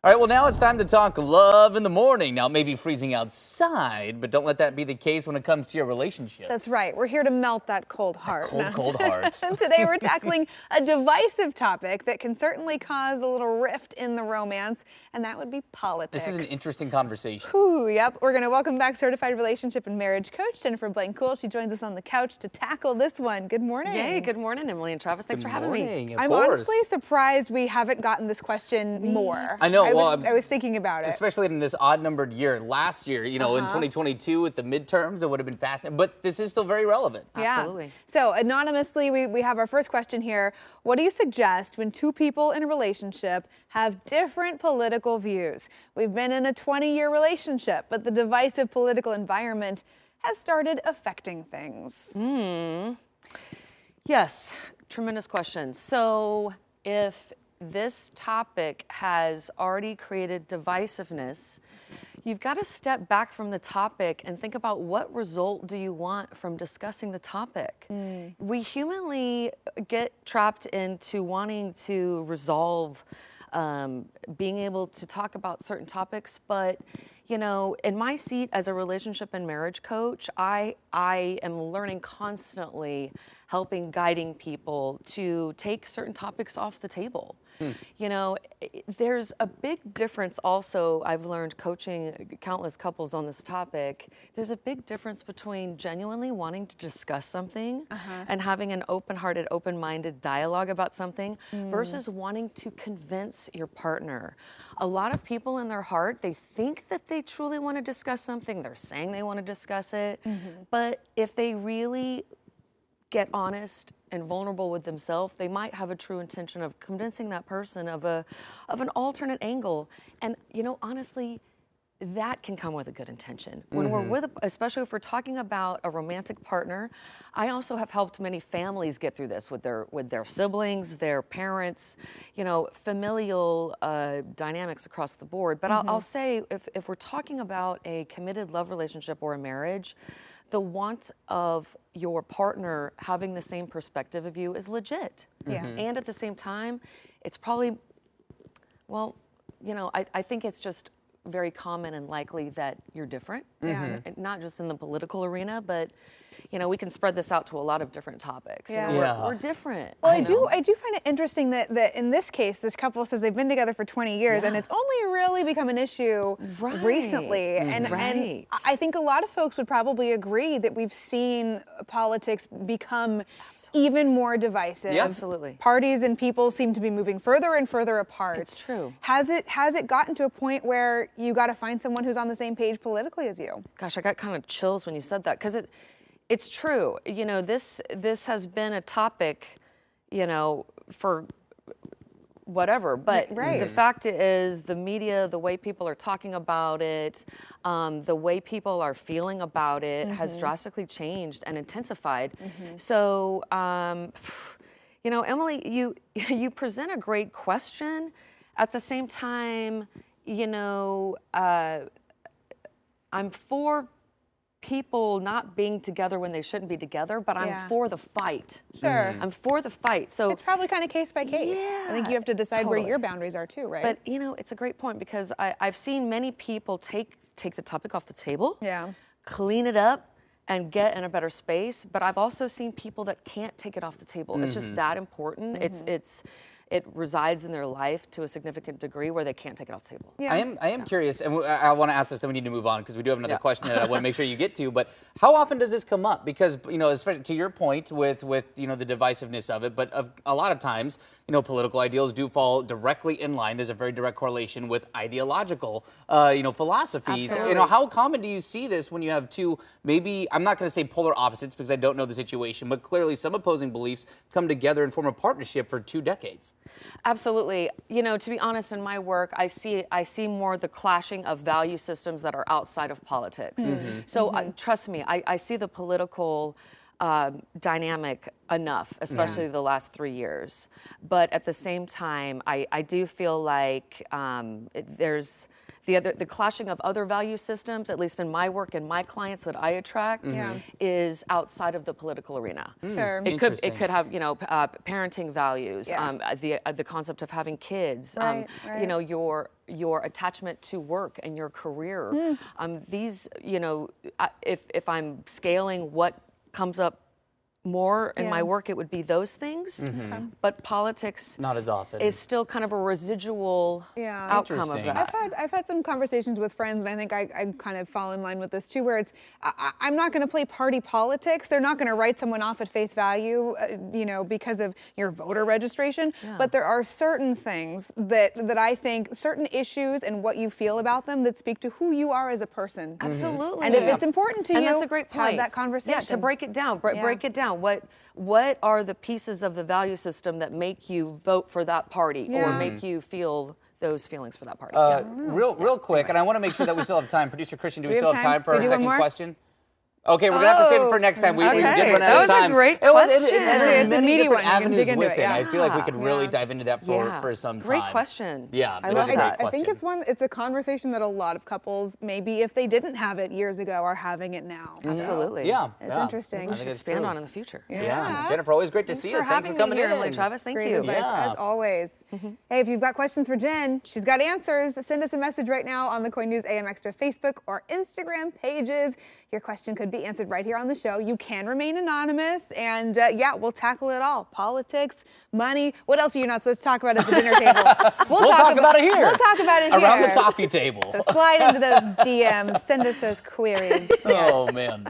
All right, well, now it's time to talk love in the morning. Now, it may be freezing outside, but don't let that be the case when it comes to your relationship. That's right. We're here to melt that cold heart. Cold heart. And today we're tackling a divisive topic that can certainly cause a little rift in the romance, and that would be politics. This is an interesting conversation. Ooh, yep. We're going to welcome back certified relationship and marriage coach Jennifer Blaine-Cool. She joins us on the couch to tackle this one. Good morning. Yay, good morning, Emily and Travis. Thanks for having me. I'm honestly surprised we haven't gotten this question more. I know. I was thinking about it. Especially in this odd-numbered year. Last year, in 2022 with the midterms, it would have been fascinating. But this is still very relevant. Yeah. Absolutely. So anonymously, we have our first question here. What do you suggest when two people in a relationship have different political views? We've been in a 20-year relationship, but the divisive political environment has started affecting things. Yes, tremendous question. So if this topic has already created divisiveness, you've got to step back from the topic and think about what result do you want from discussing the topic. We humanly get trapped into wanting to resolve, being able to talk about certain topics, but in my seat as a relationship and marriage coach, I am learning constantly, helping, guiding people to take certain topics off the table. There's a big difference also, I've learned coaching countless couples on this topic, there's a big difference between genuinely wanting to discuss something and having an open-hearted, open-minded dialogue about something versus wanting to convince your partner. A lot of people in their heart, they think that they truly want to discuss something, they're saying they want to discuss it, but if they really get honest and vulnerable with themselves, they might have a true intention of convincing that person of an alternate angle. And honestly, that can come with a good intention. When we're with, especially if we're talking about a romantic partner, I also have helped many families get through this with their siblings, their parents, familial dynamics across the board. But I'll say, if we're talking about a committed love relationship or a marriage, the want of your partner having the same perspective of you is legit. Yeah. And at the same time, it's probably, I think it's just very common and likely that you're different. Not just in the political arena, but we can spread this out to a lot of different topics. We're different. Well, I do find it interesting that in this case, this couple says they've been together for 20 years and it's only really become an issue recently. And I think a lot of folks would probably agree that we've seen politics become even more divisive. Yeah. Absolutely. Parties and people seem to be moving further and further apart. It's true. Has it gotten to a point where you got to find someone who's on the same page politically as you? Gosh, I got kind of chills when you said that, because it's true. This has been a topic, for whatever. But the fact is, the media, the way people are talking about it, the way people are feeling about it has drastically changed and intensified. So, Emily, you present a great question. At the same time, I'm for people not being together when they shouldn't be together, but I'm for the fight. Sure. I'm for the fight. So it's probably kind of case by case. Yeah, I think you have to decide where your boundaries are too, right? But it's a great point, because I've seen many people take the topic off the table, clean it up, and get in a better space. But I've also seen people that can't take it off the table. It's just that important. It resides in their life to a significant degree where they can't take it off the table. Yeah. I am curious, and I want to ask this, then we need to move on because we do have another question that I want to make sure you get to. But how often does this come up? Because especially to your point with the divisiveness of it, but a lot of times, political ideals do fall directly in line. There's a very direct correlation with ideological, philosophies. Absolutely. How common do you see this when you have two, maybe, I'm not going to say polar opposites because I don't know the situation, but clearly some opposing beliefs come together and form a partnership for 2 decades? Absolutely. To be honest, in my work, I see more the clashing of value systems that are outside of politics. So trust me, I see the political dynamic enough, especially the last 3 years. But at the same time, I do feel like there's the clashing of other value systems, at least in my work and my clients that I attract, is outside of the political arena. Sure. It could have, you know, parenting values, the concept of having kids, you know, your attachment to work and your career. These, you know, if I'm scaling what comes up more in my work, it would be those things. But politics not as often is still kind of a residual outcome of that. I've had some conversations with friends, and I think I kind of fall in line with this too, where it's I'm not going to play party politics. They're not going to write someone off at face value, you know, because of your voter registration. But there are certain things that I think, certain issues and what you feel about them, that speak to who you are as a person. Absolutely. And if it's important to you, that's a great point. have that conversation. Yeah, to break it down. Break it down. What are the pieces of the value system that make you vote for that party or make you feel those feelings for that party? Real quick, and I want to make sure that we still have time. Producer Christian, do we still have time for We our do one second more? question? Okay, we're gonna have to save it for next time. We did run out of time. That was a great question. It's a meaty one. You can dig into it. I feel like we could really dive into that for some time. Great question. Yeah, I love that. I think it's a conversation that a lot of couples, maybe if they didn't have it years ago, are having it now. Absolutely. Yeah, It's interesting. We should expand on in the future. Yeah. Jennifer, always great to see you. Thanks for having coming me here, in. Emily Travis. Thank Great you. advice, as always. Hey, if you've got questions for Jen, she's got answers. Send us a message right now on the KOIN News AM Extra Facebook or Instagram pages. Your question could be answered right here on the show. You can remain anonymous, and yeah, we'll tackle it all. Politics, money. What else are you not supposed to talk about at the dinner table? We'll talk about it here. We'll talk about it here. Around the coffee table. So slide into those DMs. Send us those queries. Oh, man.